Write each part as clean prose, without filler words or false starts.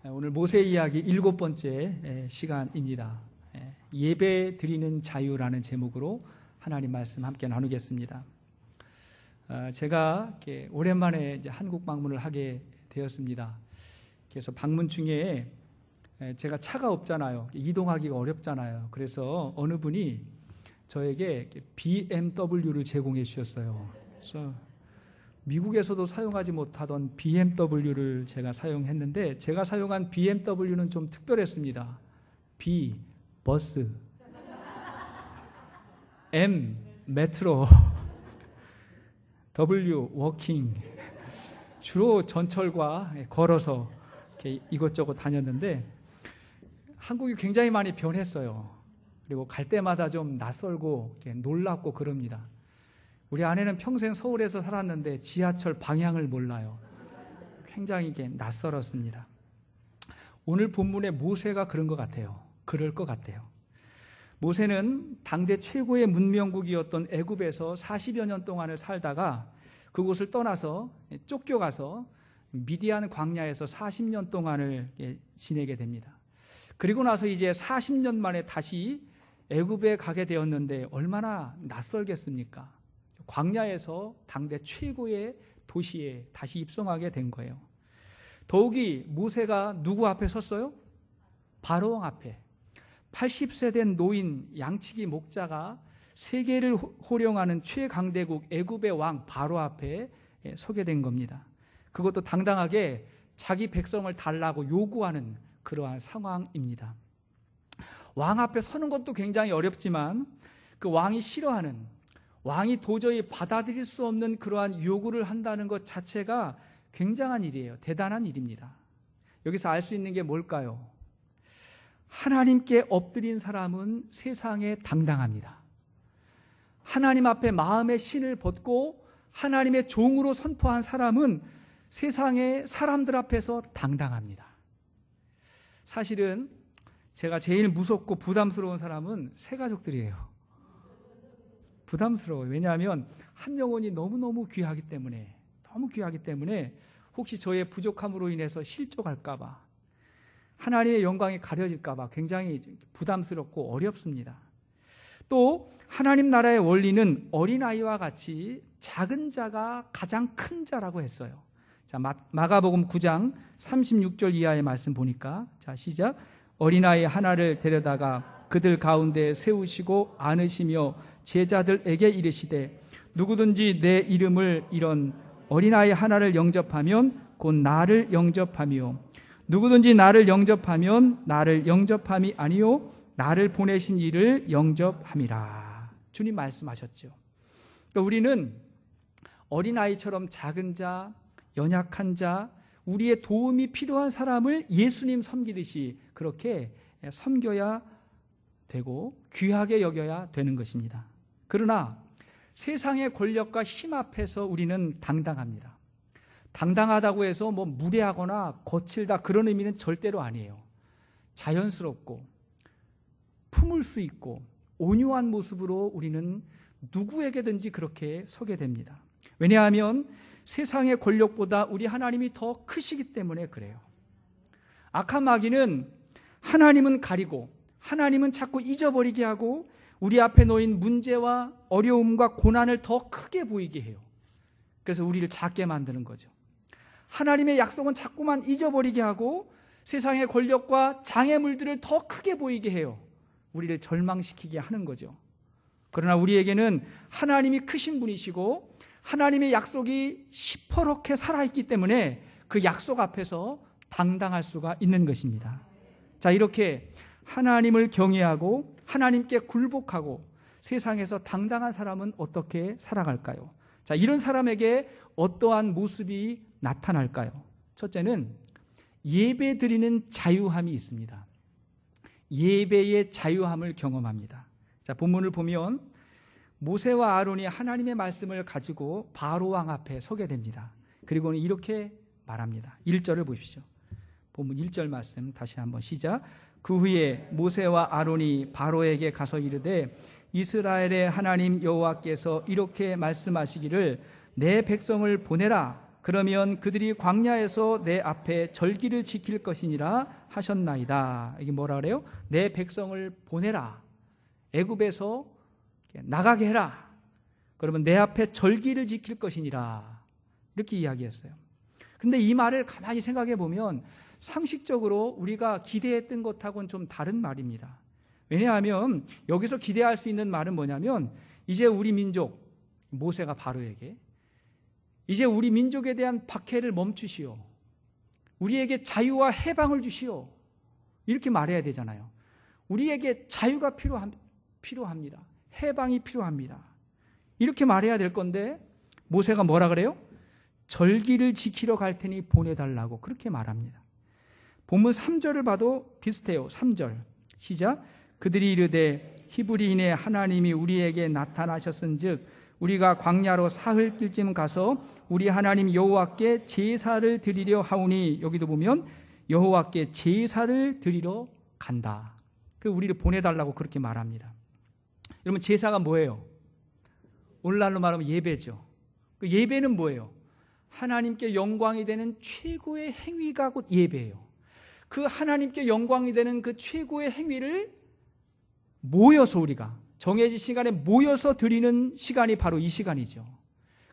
오늘 모세 이야기 7번째 시간입니다. 예배 드리는 자유라는 제목으로 하나님 말씀 함께 나누겠습니다. 제가 오랜만에 이제 한국 방문을 하게 되었습니다. 그래서 방문 중에 제가 차가 없잖아요. 이동하기가 어렵잖아요. 그래서 어느 분이 저에게 BMW를 제공해 주셨어요. 그래서 미국에서도 사용하지 못하던 BMW를 제가 사용했는데, 제가 사용한 BMW는 좀 특별했습니다. B, 버스, M, 메트로, W, 워킹. 주로 전철과 걸어서 이렇게 이것저것 다녔는데, 한국이 굉장히 많이 변했어요. 그리고 갈 때마다 좀 낯설고 놀랍고 그럽니다. 우리 아내는 평생 서울에서 살았는데 지하철 방향을 몰라요. 굉장히 낯설었습니다. 오늘 본문의 모세가 그런 것 같아요. 그럴 것 같아요. 모세는 당대 최고의 문명국이었던 애굽에서 40여 년 동안을 살다가 그곳을 떠나서 쫓겨가서 미디안 광야에서 40년 동안을 지내게 됩니다. 그리고 나서 이제 40년 만에 다시 애굽에 가게 되었는데 얼마나 낯설겠습니까? 광야에서 당대 최고의 도시에 다시 입성하게 된 거예요. 더욱이 모세가 누구 앞에 섰어요? 바로왕 앞에. 80세 된 노인 양치기 목자가 세계를 호령하는 최강대국 애굽의 왕 바로 앞에 서게 된 겁니다. 그것도 당당하게 자기 백성을 달라고 요구하는 그러한 상황입니다. 왕 앞에 서는 것도 굉장히 어렵지만 그 왕이 싫어하는, 왕이 도저히 받아들일 수 없는 그러한 요구를 한다는 것 자체가 굉장한 일이에요. 대단한 일입니다. 여기서 알 수 있는 게 뭘까요? 하나님께 엎드린 사람은 세상에 당당합니다. 하나님 앞에 마음의 신을 벗고 하나님의 종으로 선포한 사람은 세상의 사람들 앞에서 당당합니다. 사실은 제가 제일 무섭고 부담스러운 사람은 새 가족들이에요. 부담스러워요. 왜냐하면 한 영혼이 너무너무 귀하기 때문에, 혹시 저의 부족함으로 인해서 실족할까 봐, 하나님의 영광이 가려질까 봐 굉장히 부담스럽고 어렵습니다. 또 하나님 나라의 원리는 어린아이와 같이 작은 자가 가장 큰 자라고 했어요. 자, 마가복음 9장 36절 이하의 말씀 보니까, 자, 시작. 어린아이 하나를 데려다가 그들 가운데 세우시고 안으시며 제자들에게 이르시되 누구든지 내 이름을 이런 어린아이 하나를 영접하면 곧 나를 영접하며 누구든지 나를 영접하면 나를 영접함이 아니요 나를 보내신 이를 영접함이라. 주님 말씀하셨죠. 그러니까 우리는 어린아이처럼 작은 자, 연약한 자, 우리의 도움이 필요한 사람을 예수님 섬기듯이 그렇게 섬겨야 되고 귀하게 여겨야 되는 것입니다. 그러나 세상의 권력과 힘 앞에서 우리는 당당합니다. 당당하다고 해서 무례하거나 거칠다 그런 의미는 절대로 아니에요. 자연스럽고 품을 수 있고 온유한 모습으로 우리는 누구에게든지 그렇게 서게 됩니다. 왜냐하면 세상의 권력보다 우리 하나님이 더 크시기 때문에 그래요. 악한 마귀는 하나님은 가리고 하나님은 자꾸 잊어버리게 하고 우리 앞에 놓인 문제와 어려움과 고난을 더 크게 보이게 해요. 그래서 우리를 작게 만드는 거죠. 하나님의 약속은 자꾸만 잊어버리게 하고 세상의 권력과 장애물들을 더 크게 보이게 해요. 우리를 절망시키게 하는 거죠. 그러나 우리에게는 하나님이 크신 분이시고 하나님의 약속이 시퍼렇게 살아있기 때문에 그 약속 앞에서 당당할 수가 있는 것입니다. 자, 이렇게 하나님을 경외하고 하나님께 굴복하고 세상에서 당당한 사람은 어떻게 살아갈까요? 자, 이런 사람에게 어떠한 모습이 나타날까요? 첫째는 예배 드리는 자유함이 있습니다. 예배의 자유함을 경험합니다. 자, 본문을 보면 모세와 아론이 하나님의 말씀을 가지고 바로왕 앞에 서게 됩니다. 그리고는 이렇게 말합니다. 1절을 보십시오. 본문 1절 말씀 다시 한번 시작. 그 후에 모세와 아론이 바로에게 가서 이르되 이스라엘의 하나님 여호와께서 이렇게 말씀하시기를 내 백성을 보내라. 그러면 그들이 광야에서 내 앞에 절기를 지킬 것이니라 하셨나이다. 이게 뭐라 그래요? 내 백성을 보내라. 애굽에서 나가게 해라. 그러면 내 앞에 절기를 지킬 것이니라. 이렇게 이야기했어요. 근데 이 말을 가만히 생각해 보면 상식적으로 우리가 기대했던 것하고는 좀 다른 말입니다. 왜냐하면 여기서 기대할 수 있는 말은 뭐냐면 이제 우리 민족, 모세가 바로에게 이제 우리 민족에 대한 박해를 멈추시오. 우리에게 자유와 해방을 주시오. 이렇게 말해야 되잖아요. 우리에게 자유가 필요합니다. 해방이 필요합니다. 이렇게 말해야 될 건데 모세가 뭐라 그래요? 절기를 지키러 갈 테니 보내달라고 그렇게 말합니다. 본문 3절을 봐도 비슷해요. 3절 시작. 그들이 이르되 히브리인의 하나님이 우리에게 나타나셨은즉 우리가 광야로 사흘쯤 가서 우리 하나님 여호와께 제사를 드리려 하오니, 여기도 보면 여호와께 제사를 드리러 간다. 그 우리를 보내달라고 그렇게 말합니다. 여러분, 제사가 뭐예요? 오늘날로 말하면 예배죠. 그 예배는 뭐예요? 하나님께 영광이 되는 최고의 행위가 곧 예배예요. 그 하나님께 영광이 되는 그 최고의 행위를 모여서 우리가 정해진 시간에 모여서 드리는 시간이 바로 이 시간이죠.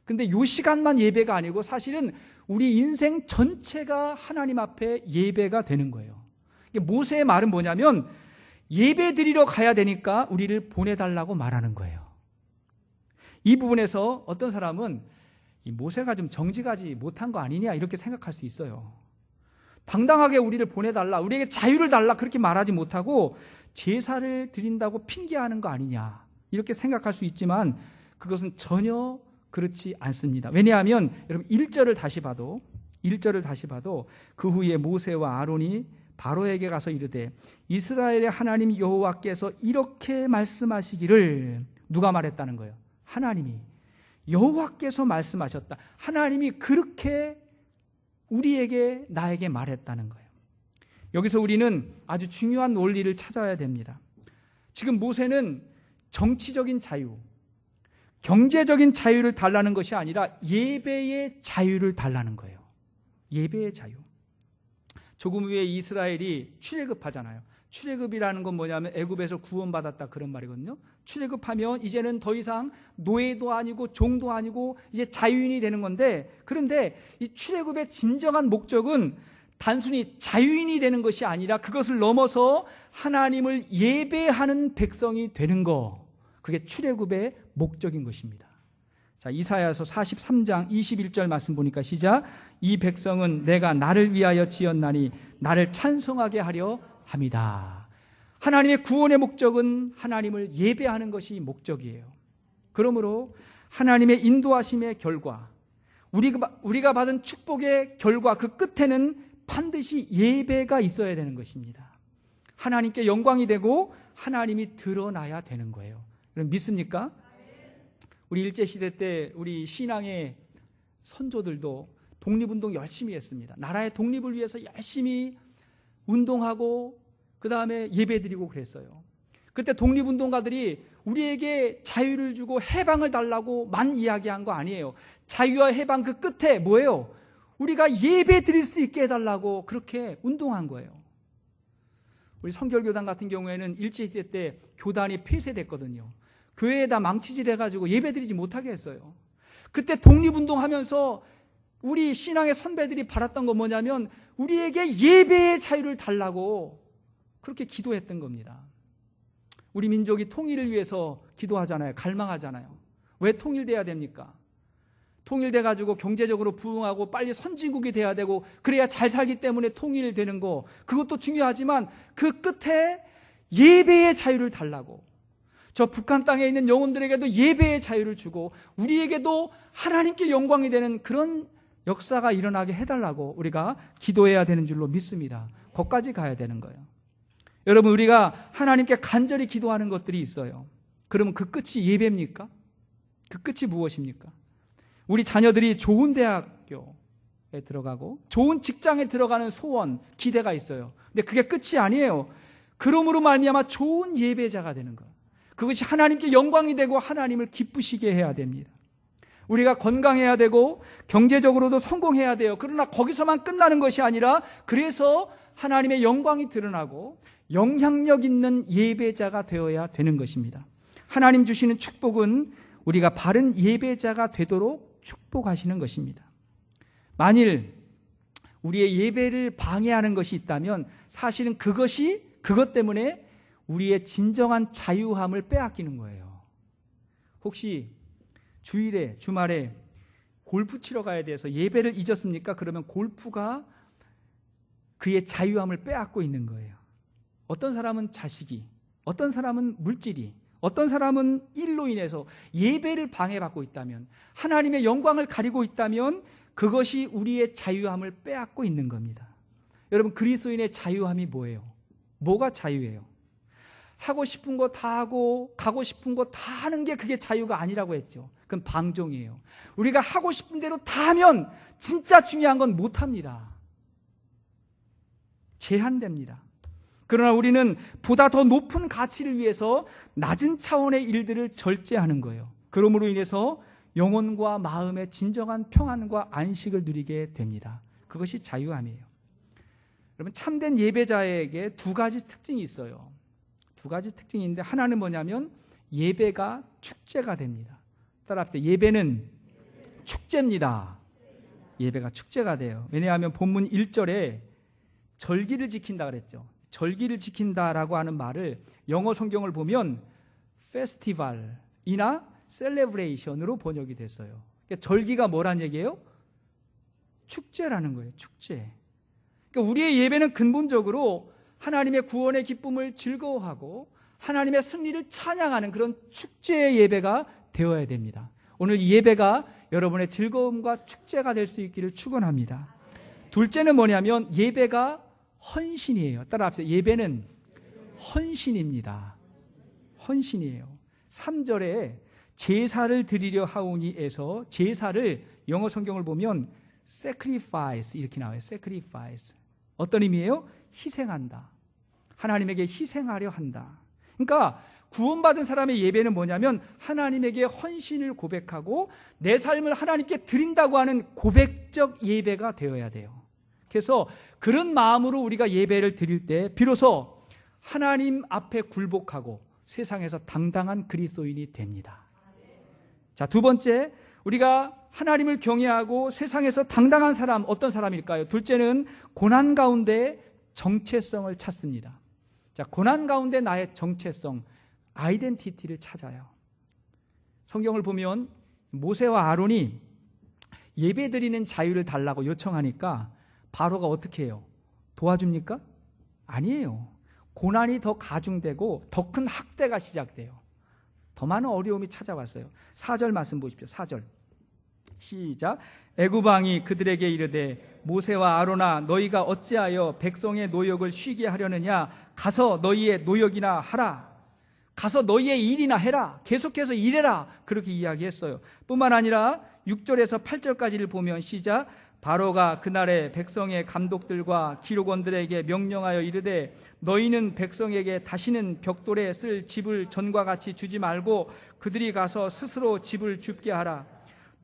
근데 이 시간만 예배가 아니고 사실은 우리 인생 전체가 하나님 앞에 예배가 되는 거예요. 모세의 말은 뭐냐면 예배 드리러 가야 되니까 우리를 보내달라고 말하는 거예요. 이 부분에서 어떤 사람은 이 모세가 좀 정직하지 못한 거 아니냐 이렇게 생각할 수 있어요. 당당하게 우리를 보내달라, 우리에게 자유를 달라 그렇게 말하지 못하고 제사를 드린다고 핑계하는 거 아니냐 이렇게 생각할 수 있지만 그것은 전혀 그렇지 않습니다. 왜냐하면 여러분 1절을 다시 봐도 그 후에 모세와 아론이 바로에게 가서 이르되 이스라엘의 하나님 여호와께서 이렇게 말씀하시기를, 누가 말했다는 거예요? 하나님이, 여호와께서 말씀하셨다. 하나님이 그렇게 우리에게, 나에게 말했다는 거예요. 여기서 우리는 아주 중요한 원리를 찾아야 됩니다. 지금 모세는 정치적인 자유, 경제적인 자유를 달라는 것이 아니라 예배의 자유를 달라는 거예요. 예배의 자유. 조금 후에 이스라엘이 출애굽하잖아요. 출애굽이라는 건 뭐냐면 애굽에서 구원받았다 그런 말이거든요. 출애굽하면 이제는 더 이상 노예도 아니고 종도 아니고 이제 자유인이 되는 건데, 그런데 이 출애굽의 진정한 목적은 단순히 자유인이 되는 것이 아니라 그것을 넘어서 하나님을 예배하는 백성이 되는 거, 그게 출애굽의 목적인 것입니다. 자, 이사야서 43장 21절 말씀 보니까 시작. 이 백성은 내가 나를 위하여 지었나니 나를 찬송하게 하려 합니다. 하나님의 구원의 목적은 하나님을 예배하는 것이 목적이에요. 그러므로 하나님의 인도하심의 결과, 우리가 받은 축복의 결과, 그 끝에는 반드시 예배가 있어야 되는 것입니다. 하나님께 영광이 되고 하나님이 드러나야 되는 거예요. 여러분 믿습니까? 우리 일제시대 때 우리 신앙의 선조들도 독립운동 열심히 했습니다. 나라의 독립을 위해서 열심히 운동하고 그 다음에 예배드리고 그랬어요. 그때 독립운동가들이 우리에게 자유를 주고 해방을 달라고만 이야기한 거 아니에요. 자유와 해방 그 끝에 뭐예요? 우리가 예배드릴 수 있게 해달라고 그렇게 운동한 거예요. 우리 성결교단 같은 경우에는 일제시대 때 교단이 폐쇄됐거든요. 교회에다 망치질 해가지고 예배드리지 못하게 했어요. 그때 독립운동하면서 우리 신앙의 선배들이 바랐던 건 뭐냐면 우리에게 예배의 자유를 달라고 그렇게 기도했던 겁니다. 우리 민족이 통일을 위해서 기도하잖아요. 갈망하잖아요. 왜 통일돼야 됩니까? 통일돼가지고 경제적으로 부흥하고 빨리 선진국이 돼야 되고 그래야 잘 살기 때문에 통일되는 거, 그것도 중요하지만 그 끝에 예배의 자유를 달라고, 저 북한 땅에 있는 영혼들에게도 예배의 자유를 주고 우리에게도 하나님께 영광이 되는 그런 역사가 일어나게 해달라고 우리가 기도해야 되는 줄로 믿습니다. 거기까지 가야 되는 거예요. 여러분, 우리가 하나님께 간절히 기도하는 것들이 있어요. 그러면 그 끝이 예배입니까? 그 끝이 무엇입니까? 우리 자녀들이 좋은 대학교에 들어가고 좋은 직장에 들어가는 소원, 기대가 있어요. 근데 그게 끝이 아니에요. 그러므로 말미암아 좋은 예배자가 되는 거예요. 그것이 하나님께 영광이 되고 하나님을 기쁘시게 해야 됩니다. 우리가 건강해야 되고 경제적으로도 성공해야 돼요. 그러나 거기서만 끝나는 것이 아니라 그래서 하나님의 영광이 드러나고 영향력 있는 예배자가 되어야 되는 것입니다. 하나님 주시는 축복은 우리가 바른 예배자가 되도록 축복하시는 것입니다. 만일 우리의 예배를 방해하는 것이 있다면 사실은 그것 때문에 우리의 진정한 자유함을 빼앗기는 거예요. 혹시 주일에, 주말에 골프 치러 가야 돼서 예배를 잊었습니까? 그러면 골프가 그의 자유함을 빼앗고 있는 거예요. 어떤 사람은 자식이, 어떤 사람은 물질이, 어떤 사람은 일로 인해서 예배를 방해받고 있다면, 하나님의 영광을 가리고 있다면 그것이 우리의 자유함을 빼앗고 있는 겁니다. 여러분, 그리스도인의 자유함이 뭐예요? 뭐가 자유예요? 하고 싶은 거 다 하고 가고 싶은 거 다 하는 게 그게 자유가 아니라고 했죠. 그건 방종이에요. 우리가 하고 싶은 대로 다 하면 진짜 중요한 건 못합니다. 제한됩니다. 그러나 우리는 보다 더 높은 가치를 위해서 낮은 차원의 일들을 절제하는 거예요. 그러므로 인해서 영혼과 마음의 진정한 평안과 안식을 누리게 됩니다. 그것이 자유함이에요. 여러분, 참된 예배자에게 두 가지 특징이 있어요. 두 가지 특징이 있는데, 하나는 뭐냐면 예배가 축제가 됩니다. 따라합시다. 예배는 축제입니다. 예배가 축제가 돼요. 왜냐하면 본문 1절에 절기를 지킨다 그랬죠. 절기를 지킨다라고 하는 말을 영어 성경을 보면 페스티벌이나 셀레브레이션으로 번역이 됐어요. 그러니까 절기가 뭐란 얘기예요? 축제라는 거예요. 축제. 그러니까 우리의 예배는 근본적으로 하나님의 구원의 기쁨을 즐거워하고 하나님의 승리를 찬양하는 그런 축제의 예배가 되어야 됩니다. 오늘 이 예배가 여러분의 즐거움과 축제가 될 수 있기를 축원합니다. 둘째는 뭐냐면 예배가 헌신이에요. 따라합시다. 예배는 헌신입니다. 헌신이에요. 3절에 제사를 드리려 하오니에서 제사를 영어 성경을 보면 sacrifice 이렇게 나와요. sacrifice. 어떤 의미예요? 희생한다. 하나님에게 희생하려 한다. 그러니까 구원받은 사람의 예배는 뭐냐면 하나님에게 헌신을 고백하고 내 삶을 하나님께 드린다고 하는 고백적 예배가 되어야 돼요. 그래서 그런 마음으로 우리가 예배를 드릴 때 비로소 하나님 앞에 굴복하고 세상에서 당당한 그리스도인이 됩니다. 자, 두 번째, 우리가 하나님을 경외하고 세상에서 당당한 사람, 어떤 사람일까요? 둘째는 고난 가운데 정체성을 찾습니다. 자, 고난 가운데 나의 정체성, 아이덴티티를 찾아요. 성경을 보면 모세와 아론이 예배 드리는 자유를 달라고 요청하니까 바로가 어떻게 해요? 도와줍니까? 아니에요. 고난이 더 가중되고 더 큰 학대가 시작돼요. 더 많은 어려움이 찾아왔어요. 4절 말씀 보십시오. 4절. 시작. 애굽 왕이 그들에게 이르되 모세와 아론아 너희가 어찌하여 백성의 노역을 쉬게 하려느냐? 가서 너희의 노역이나 하라. 가서 너희의 일이나 해라. 계속해서 일해라. 그렇게 이야기했어요. 뿐만 아니라 6절에서 8절까지를 보면 시작. 바로가 그날에 백성의 감독들과 기록원들에게 명령하여 이르되 너희는 백성에게 다시는 벽돌에 쓸 집을 전과 같이 주지 말고 그들이 가서 스스로 집을 줍게 하라.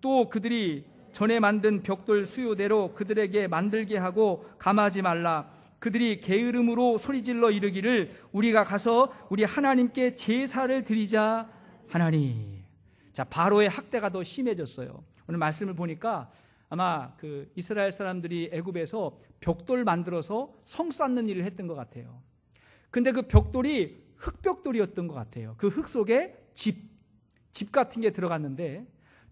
또 그들이 전에 만든 벽돌 수요대로 그들에게 만들게 하고 감하지 말라. 그들이 게으름으로 소리질러 이르기를 우리가 가서 우리 하나님께 제사를 드리자 하나니. 자, 바로의 학대가 더 심해졌어요. 오늘 말씀을 보니까 아마 그 이스라엘 사람들이 애굽에서 벽돌 만들어서 성 쌓는 일을 했던 것 같아요. 근데 그 벽돌이 흙벽돌이었던 것 같아요. 그 흙 속에 집 같은 게 들어갔는데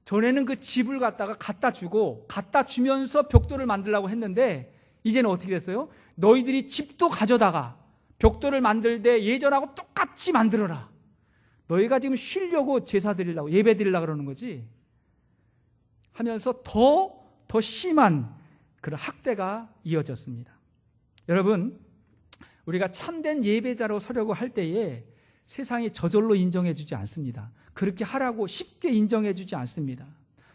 전에는 그 집을 갖다 주면서 벽돌을 만들려고 했는데 이제는 어떻게 됐어요? 너희들이 집도 가져다가 벽돌을 만들 때 예전하고 똑같이 만들어라. 너희가 지금 쉬려고 제사 드리려고 예배 드리려고 그러는 거지 하면서 더 심한 그런 학대가 이어졌습니다. 여러분, 우리가 참된 예배자로 서려고 할 때에 세상이 저절로 인정해 주지 않습니다. 그렇게 하라고 쉽게 인정해 주지 않습니다.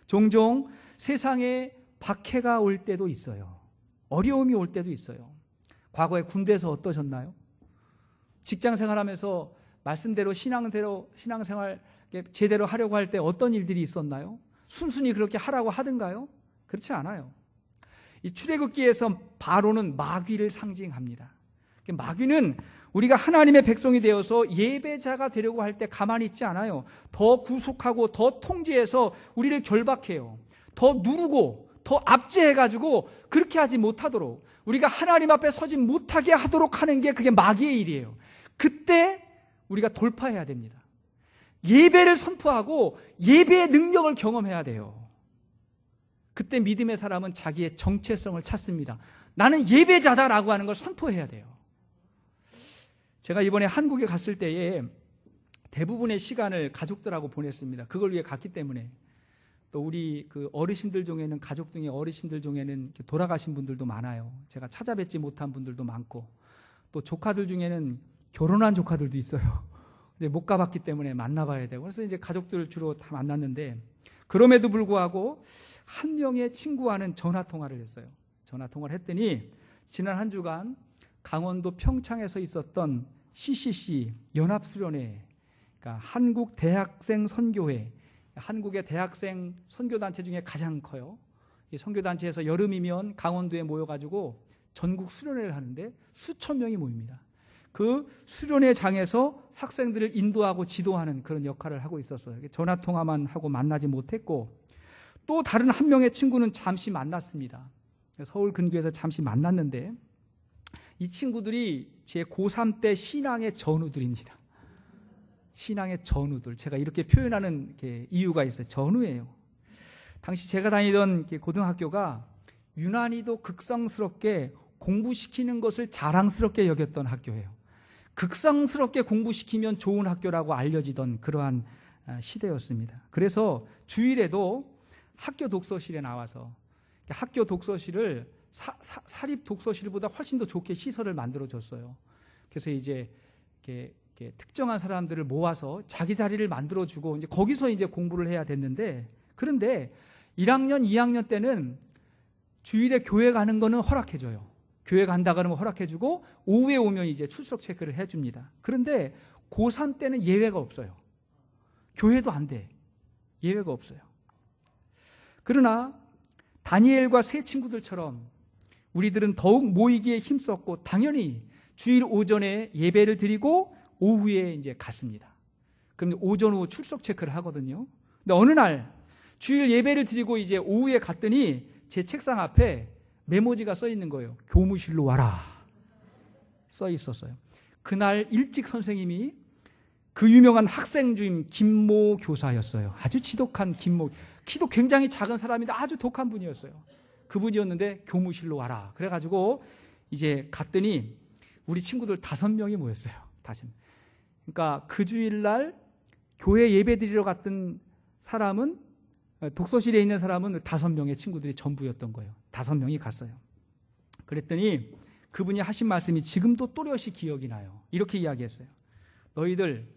종종 세상에 박해가 올 때도 있어요. 어려움이 올 때도 있어요. 과거에 군대에서 어떠셨나요? 직장 생활하면서 말씀대로 신앙생활 제대로 하려고 할 때 어떤 일들이 있었나요? 순순히 그렇게 하라고 하던가요? 그렇지 않아요. 이 출애굽기에서 바로는 마귀를 상징합니다. 마귀는 우리가 하나님의 백성이 되어서 예배자가 되려고 할 때 가만히 있지 않아요. 더 구속하고 더 통제해서 우리를 결박해요. 더 누르고 더 압제해가지고 그렇게 하지 못하도록, 우리가 하나님 앞에 서지 못하게 하도록 하는 게 그게 마귀의 일이에요. 그때 우리가 돌파해야 됩니다. 예배를 선포하고 예배의 능력을 경험해야 돼요. 그때 믿음의 사람은 자기의 정체성을 찾습니다. 나는 예배자다라고 하는 걸 선포해야 돼요. 제가 이번에 한국에 갔을 때에 대부분의 시간을 가족들하고 보냈습니다. 그걸 위해 갔기 때문에. 또 우리 그 어르신들 중에는, 가족 중에 어르신들 중에는 돌아가신 분들도 많아요. 제가 찾아뵙지 못한 분들도 많고, 또 조카들 중에는 결혼한 조카들도 있어요. 이제 못 가봤기 때문에 만나봐야 되고, 그래서 이제 가족들 주로 다 만났는데, 그럼에도 불구하고 한 명의 친구와는 전화 통화를 했어요. 전화 통화를 했더니 지난 한 주간 강원도 평창에서 있었던 CCC 연합수련회, 그러니까 한국 대학생 선교회, 한국의 대학생 선교단체 중에 가장 커요. 이 선교단체에서 여름이면 강원도에 모여가지고 전국 수련회를 하는데 수천 명이 모입니다. 그 수련회장에서 학생들을 인도하고 지도하는 그런 역할을 하고 있었어요. 전화통화만 하고 만나지 못했고, 또 다른 한 명의 친구는 잠시 만났습니다. 서울 근교에서 잠시 만났는데, 이 친구들이 제 고3 때 신앙의 전우들입니다. 신앙의 전우들. 제가 이렇게 표현하는 이유가 있어요. 전우예요. 당시 제가 다니던 고등학교가 유난히도 극성스럽게 공부시키는 것을 자랑스럽게 여겼던 학교예요. 극성스럽게 공부시키면 좋은 학교라고 알려지던 그러한 시대였습니다. 그래서 주일에도 학교 독서실에 나와서, 학교 독서실을 사립 독서실보다 훨씬 더 좋게 시설을 만들어줬어요. 그래서 이제 이렇게 특정한 사람들을 모아서 자기 자리를 만들어주고, 이제 거기서 이제 공부를 해야 됐는데, 그런데 1학년, 2학년 때는 주일에 교회 가는 거는 허락해줘요. 교회 간다 그러면 허락해주고, 오후에 오면 이제 출석 체크를 해줍니다. 그런데 고3 때는 예외가 없어요. 교회도 안 돼. 예외가 없어요. 그러나 다니엘과 세 친구들처럼 우리들은 더욱 모이기에 힘썼고, 당연히 주일 오전에 예배를 드리고 오후에 이제 갔습니다. 그럼 오전 오후 출석 체크를 하거든요. 근데 어느 날 주일 예배를 드리고 이제 오후에 갔더니 제 책상 앞에 메모지가 써 있는 거예요. 교무실로 와라. 써 있었어요. 그날 일찍 선생님이 그 유명한 학생 주임 김모 교사였어요. 아주 지독한 김모, 키도 굉장히 작은 사람인데 아주 독한 분이었어요. 그분이었는데 교무실로 와라. 그래가지고 이제 갔더니 우리 친구들 5명이 모였어요. 다시. 그러니까 그 주일날 교회 예배 드리러 갔던 사람은, 독서실에 있는 사람은 5명의 친구들이 전부였던 거예요. 5명이 갔어요. 그랬더니 그분이 하신 말씀이 지금도 또렷이 기억이 나요. 이렇게 이야기했어요. 너희들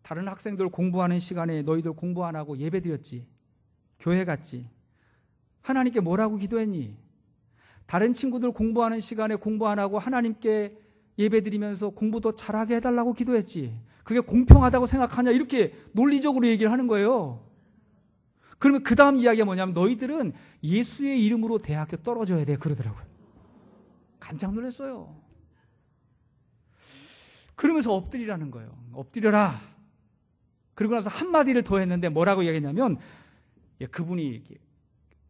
다른 학생들 공부하는 시간에 너희들 공부 안 하고 예배 드렸지? 교회 갔지? 하나님께 뭐라고 기도했니? 다른 친구들 공부하는 시간에 공부 안 하고 하나님께 예배 드리면서 공부 더 잘하게 해달라고 기도했지? 그게 공평하다고 생각하냐? 이렇게 논리적으로 얘기를 하는 거예요. 그러면 그 다음 이야기가 뭐냐면 너희들은 예수의 이름으로 대학교 떨어져야 돼. 그러더라고요. 깜짝 놀랐어요. 그러면서 엎드리라는 거예요. 엎드려라. 그러고 나서 한마디를 더 했는데 뭐라고 이야기했냐면, 그분이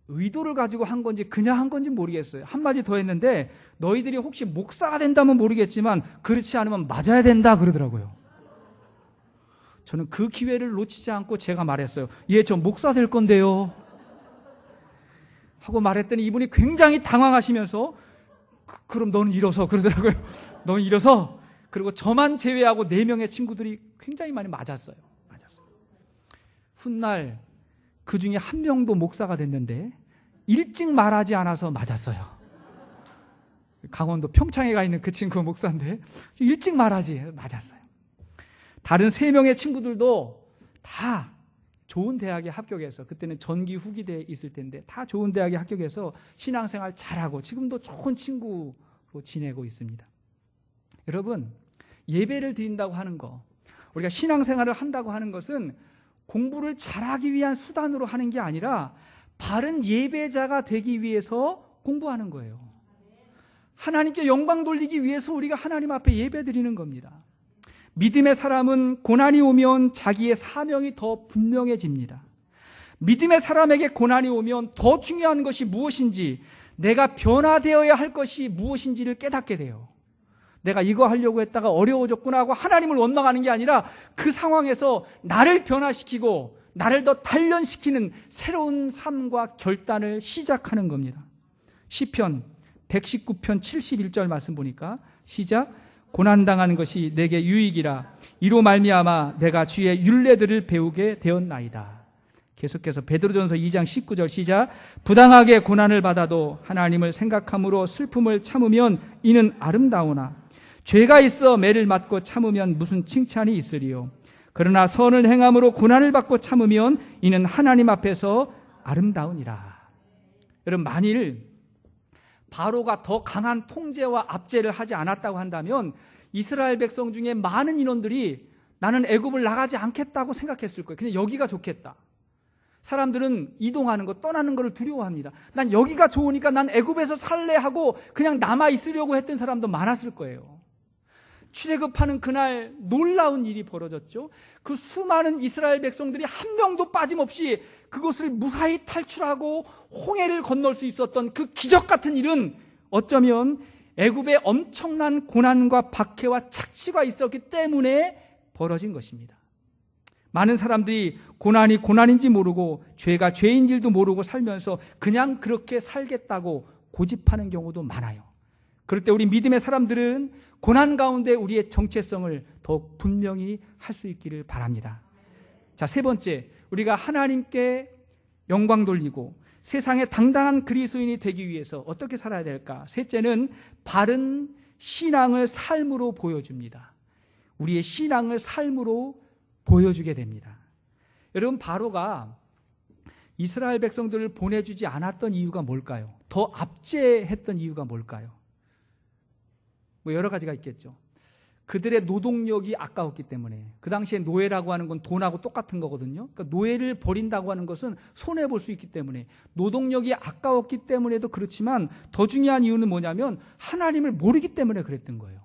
의도를 가지고 한 건지 그냥 한 건지 모르겠어요. 한마디 더 했는데 너희들이 혹시 목사가 된다면 모르겠지만 그렇지 않으면 맞아야 된다 그러더라고요. 저는 그 기회를 놓치지 않고 제가 말했어요. 예, 저 목사 될 건데요 하고 말했더니 이분이 굉장히 당황하시면서 그럼 너는 일어서 그러더라고요. 너는 일어서. 그리고 저만 제외하고 4명의 친구들이 굉장히 많이 맞았어요. 훗날 그 중에 1명도 목사가 됐는데 일찍 말하지 않아서 맞았어요. 강원도 평창에 가 있는 그 친구 목사인데 일찍 말하지 맞았어요. 다른 3명의 친구들도 다 좋은 대학에 합격해서, 그때는 전기 후기대에 있을 텐데 다 좋은 대학에 합격해서 신앙생활 잘하고 지금도 좋은 친구로 지내고 있습니다. 여러분, 예배를 드린다고 하는 거, 우리가 신앙생활을 한다고 하는 것은 공부를 잘하기 위한 수단으로 하는 게 아니라 바른 예배자가 되기 위해서 공부하는 거예요. 하나님께 영광 돌리기 위해서 우리가 하나님 앞에 예배 드리는 겁니다. 믿음의 사람은 고난이 오면 자기의 사명이 더 분명해집니다. 믿음의 사람에게 고난이 오면 더 중요한 것이 무엇인지, 내가 변화되어야 할 것이 무엇인지를 깨닫게 돼요. 내가 이거 하려고 했다가 어려워졌구나 하고 하나님을 원망하는 게 아니라 그 상황에서 나를 변화시키고 나를 더 단련시키는 새로운 삶과 결단을 시작하는 겁니다. 시편 119편 71절 말씀 보니까 시작. 고난당하는 것이 내게 유익이라 이로 말미암아 내가 주의 율례들을 배우게 되었나이다. 계속해서 베드로전서 2장 19절 시작. 부당하게 고난을 받아도 하나님을 생각함으로 슬픔을 참으면 이는 아름다우나 죄가 있어 매를 맞고 참으면 무슨 칭찬이 있으리요. 그러나 선을 행함으로 고난을 받고 참으면 이는 하나님 앞에서 아름다우니라. 여러분, 만일 바로가 더 강한 통제와 압제를 하지 않았다고 한다면 이스라엘 백성 중에 많은 인원들이 나는 애굽을 나가지 않겠다고 생각했을 거예요. 그냥 여기가 좋겠다. 사람들은 이동하는 거, 떠나는 것을 두려워합니다. 난 여기가 좋으니까 난 애굽에서 살래 하고 그냥 남아 있으려고 했던 사람도 많았을 거예요. 출애굽하는 그날 놀라운 일이 벌어졌죠. 그 수많은 이스라엘 백성들이 한 명도 빠짐없이 그것을 무사히 탈출하고 홍해를 건널 수 있었던 그 기적 같은 일은 어쩌면 애굽에 엄청난 고난과 박해와 착취가 있었기 때문에 벌어진 것입니다. 많은 사람들이 고난이 고난인지 모르고 죄가 죄인 줄도 모르고 살면서 그냥 그렇게 살겠다고 고집하는 경우도 많아요. 그럴 때 우리 믿음의 사람들은 고난 가운데 우리의 정체성을 더욱 분명히 할 수 있기를 바랍니다. 자, 세 번째, 우리가 하나님께 영광 돌리고 세상에 당당한 그리스도인이 되기 위해서 어떻게 살아야 될까? 셋째는 바른 신앙을 삶으로 보여줍니다. 우리의 신앙을 삶으로 보여주게 됩니다. 여러분, 바로가 이스라엘 백성들을 보내주지 않았던 이유가 뭘까요? 더 압제했던 이유가 뭘까요? 뭐 여러 가지가 있겠죠. 그들의 노동력이 아까웠기 때문에. 그 당시에 노예라고 하는 건 돈하고 똑같은 거거든요. 그러니까 노예를 버린다고 하는 것은 손해볼 수 있기 때문에, 노동력이 아까웠기 때문에도 그렇지만 더 중요한 이유는 뭐냐면 하나님을 모르기 때문에 그랬던 거예요.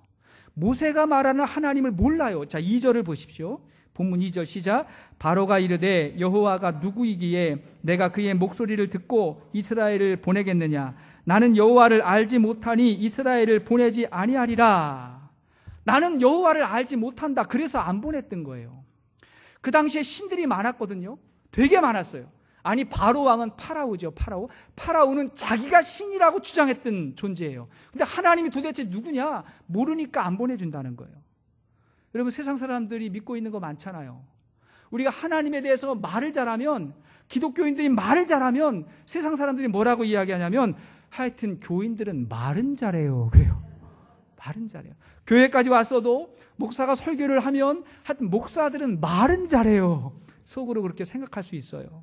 모세가 말하는 하나님을 몰라요. 자, 2절을 보십시오. 본문 2절 시작. 바로가 이르되 여호와가 누구이기에 내가 그의 목소리를 듣고 이스라엘을 보내겠느냐. 나는 여호와를 알지 못하니 이스라엘을 보내지 아니하리라. 나는 여호와를 알지 못한다. 그래서 안 보냈던 거예요. 그 당시에 신들이 많았거든요. 되게 많았어요. 아니, 바로 왕은 파라오죠. 파라오는 자기가 신이라고 주장했던 존재예요. 근데 하나님이 도대체 누구냐? 모르니까 안 보내준다는 거예요. 여러분, 세상 사람들이 믿고 있는 거 많잖아요. 우리가 하나님에 대해서 말을 잘하면, 기독교인들이 말을 잘하면 세상 사람들이 뭐라고 이야기하냐면 하여튼 교인들은 말은 잘해요. 그래요. 말은 잘해요. 교회까지 왔어도 목사가 설교를 하면 하여튼 목사들은 말은 잘해요. 속으로 그렇게 생각할 수 있어요.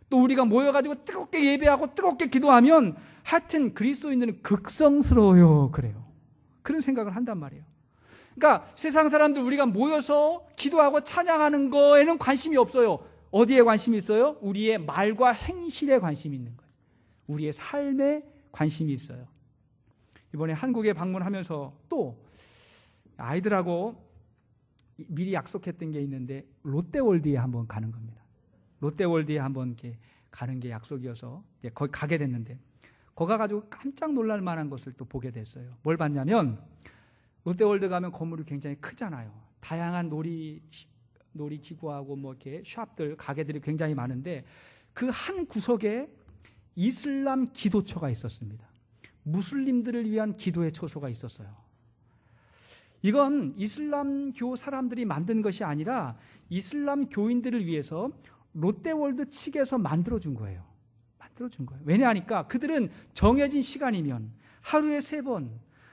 또 우리가 모여가지고 뜨겁게 예배하고 뜨겁게 기도하면 하여튼 그리스도인들은 극성스러워요. 그래요. 그런 생각을 한단 말이에요. 그러니까 세상 사람들 우리가 모여서 기도하고 찬양하는 거에는 관심이 없어요. 어디에 관심이 있어요? 우리의 말과 행실에 관심이 있는 거예요. 우리의 삶에 관심이 있어요. 이번에 한국에 방문하면서 또 아이들하고 미리 약속했던 게 있는데 롯데월드에 한번 가는 겁니다. 롯데월드에 한번 이렇게 가는 게 약속이어서 거기 가게 됐는데 거기 가가지고 깜짝 놀랄 만한 것을 또 보게 됐어요. 뭘 봤냐면 롯데월드 가면 건물이 굉장히 크잖아요. 다양한 놀이기구하고 뭐 이렇게 샵들, 가게들이 굉장히 많은데 그 한 구석에 이슬람 기도처가 있었습니다. 무슬림들을 위한 기도의 처소가 있었어요. 이건 이슬람교 사람들이 만든 것이 아니라 이슬람 교인들을 위해서 롯데월드 측에서 만들어준 거예요. 왜냐하니까 그들은 정해진 시간이면 하루에 3번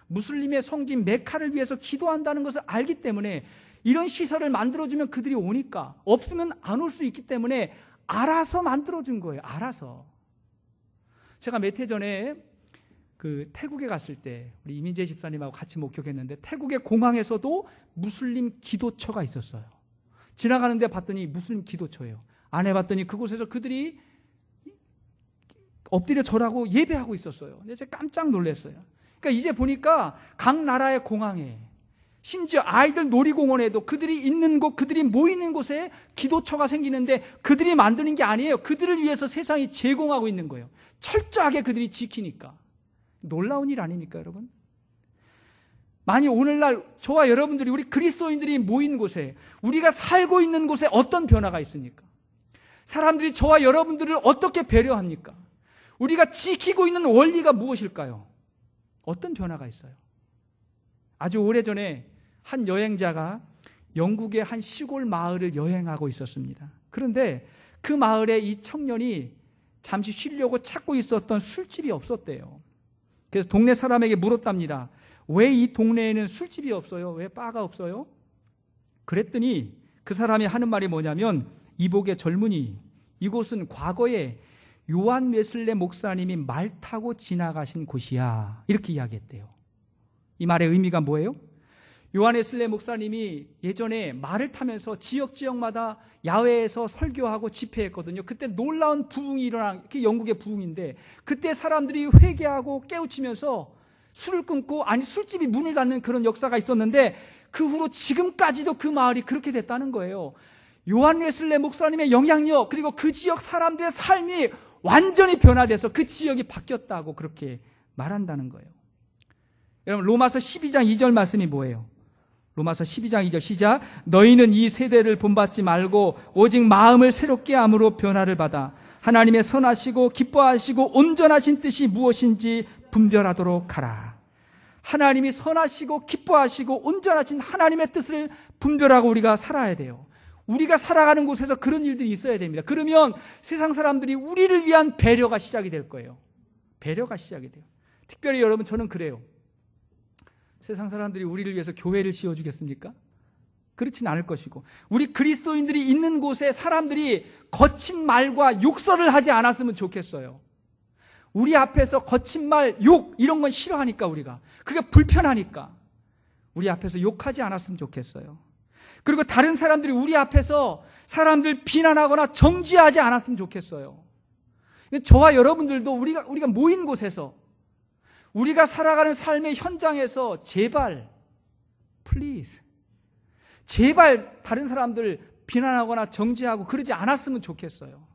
무슬림의 성지 메카를 위해서 기도한다는 것을 알기 때문에 이런 시설을 만들어주면 그들이 오니까, 없으면 안 올 수 있기 때문에 알아서 만들어준 거예요. 알아서. 제가 몇 해 전에 그 태국에 갔을 때 우리 이민재 집사님하고 같이 목격했는데 태국의 공항에서도 무슬림 기도처가 있었어요. 지나가는데 봤더니 무슬림 기도처예요. 안에 봤더니 그곳에서 그들이 엎드려 절하고 예배하고 있었어요. 근데 제가 깜짝 놀랐어요. 그러니까 이제 보니까 각 나라의 공항에, 심지어 아이들 놀이공원에도 그들이 있는 곳, 그들이 모이는 곳에 기도처가 생기는데 그들이 만드는 게 아니에요. 그들을 위해서 세상이 제공하고 있는 거예요. 철저하게 그들이 지키니까. 놀라운 일 아닙니까, 여러분? 만약 오늘날 저와 여러분들이, 우리 그리스도인들이 모인 곳에, 우리가 살고 있는 곳에 어떤 변화가 있습니까? 사람들이 저와 여러분들을 어떻게 배려합니까? 우리가 지키고 있는 원리가 무엇일까요? 어떤 변화가 있어요? 아주 오래전에 한 여행자가 영국의 한 시골 마을을 여행하고 있었습니다. 그런데 그 마을에 이 청년이 잠시 쉬려고 찾고 있었던 술집이 없었대요. 그래서 동네 사람에게 물었답니다. 왜 이 동네에는 술집이 없어요? 왜 바가 없어요? 그랬더니 그 사람이 하는 말이 뭐냐면, 이복의 젊은이, 이곳은 과거에 요한 웨슬레 목사님이 말 타고 지나가신 곳이야. 이렇게 이야기했대요. 이 말의 의미가 뭐예요? 요한 웨슬레 목사님이 예전에 말을 타면서 지역마다 야외에서 설교하고 집회했거든요. 그때 놀라운 부흥이 일어난, 그게 영국의 부흥인데, 그때 사람들이 회개하고 깨우치면서 술을 끊고, 아니 술집이 문을 닫는 그런 역사가 있었는데, 그 후로 지금까지도 그 마을이 그렇게 됐다는 거예요. 요한 웨슬레 목사님의 영향력, 그리고 그 지역 사람들의 삶이 완전히 변화돼서 그 지역이 바뀌었다고 그렇게 말한다는 거예요. 여러분, 로마서 12장 2절 말씀이 뭐예요? 로마서 12장 2절 시작. 너희는 이 세대를 본받지 말고 오직 마음을 새롭게 함으로 변화를 받아 하나님의 선하시고 기뻐하시고 온전하신 뜻이 무엇인지 분별하도록 하라. 하나님이 선하시고 기뻐하시고 온전하신 하나님의 뜻을 분별하고 우리가 살아야 돼요. 우리가 살아가는 곳에서 그런 일들이 있어야 됩니다. 그러면 세상 사람들이 우리를 위한 배려가 시작이 될 거예요. 배려가 시작이 돼요. 특별히 여러분, 저는 그래요. 세상 사람들이 우리를 위해서 교회를 지어주겠습니까? 그렇지는 않을 것이고, 우리 그리스도인들이 있는 곳에 사람들이 거친 말과 욕설을 하지 않았으면 좋겠어요. 우리 앞에서 거친 말, 욕 이런 건 싫어하니까, 우리가 그게 불편하니까 우리 앞에서 욕하지 않았으면 좋겠어요. 그리고 다른 사람들이 우리 앞에서 사람들 비난하거나 정죄하지 않았으면 좋겠어요. 저와 여러분들도 우리가 모인 곳에서, 우리가 살아가는 삶의 현장에서 제발, 플리즈, 제발 다른 사람들 비난하거나 정죄하고 그러지 않았으면 좋겠어요.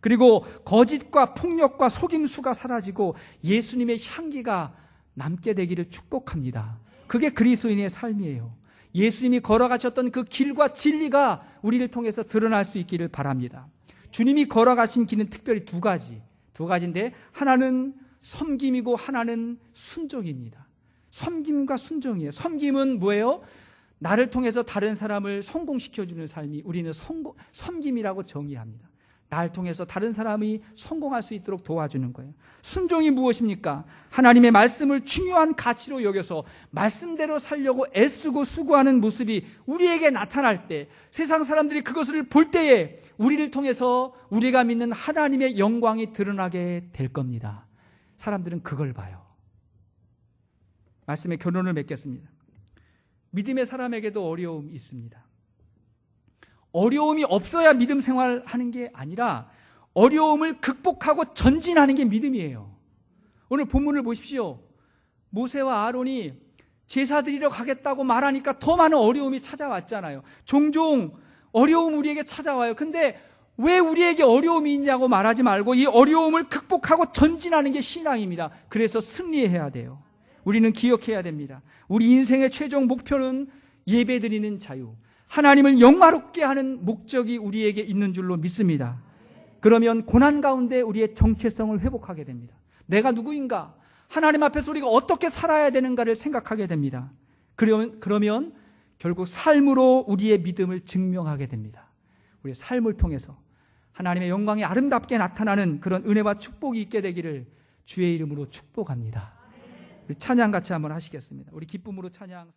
그리고 거짓과 폭력과 속임수가 사라지고 예수님의 향기가 남게 되기를 축복합니다. 그게 그리스도인의 삶이에요. 예수님이 걸어가셨던 그 길과 진리가 우리를 통해서 드러날 수 있기를 바랍니다. 주님이 걸어가신 길은 특별히 두 가지인데, 하나는 섬김이고 하나는 순종입니다. 섬김과 순종이에요. 섬김은 뭐예요? 나를 통해서 다른 사람을 성공시켜주는 삶이 우리는 섬김이라고 정의합니다. 나를 통해서 다른 사람이 성공할 수 있도록 도와주는 거예요. 순종이 무엇입니까? 하나님의 말씀을 중요한 가치로 여겨서 말씀대로 살려고 애쓰고 수고하는 모습이 우리에게 나타날 때, 세상 사람들이 그것을 볼 때에 우리를 통해서 우리가 믿는 하나님의 영광이 드러나게 될 겁니다. 사람들은 그걸 봐요. 말씀의 결론을 맺겠습니다. 믿음의 사람에게도 어려움이 있습니다. 어려움이 없어야 믿음 생활하는 게 아니라 어려움을 극복하고 전진하는 게 믿음이에요. 오늘 본문을 보십시오. 모세와 아론이 제사 드리러 가겠다고 말하니까 더 많은 어려움이 찾아왔잖아요. 종종 어려움 우리에게 찾아와요. 근데 왜 우리에게 어려움이 있냐고 말하지 말고 이 어려움을 극복하고 전진하는 게 신앙입니다. 그래서 승리해야 돼요. 우리는 기억해야 됩니다. 우리 인생의 최종 목표는 예배드리는 자유, 하나님을 영화롭게 하는 목적이 우리에게 있는 줄로 믿습니다. 그러면 고난 가운데 우리의 정체성을 회복하게 됩니다. 내가 누구인가? 하나님 앞에서 우리가 어떻게 살아야 되는가를 생각하게 됩니다. 그러면 결국 삶으로 우리의 믿음을 증명하게 됩니다. 우리의 삶을 통해서 하나님의 영광이 아름답게 나타나는 그런 은혜와 축복이 있게 되기를 주의 이름으로 축복합니다. 우리 찬양 같이 한번 하시겠습니다. 우리 기쁨으로 찬양.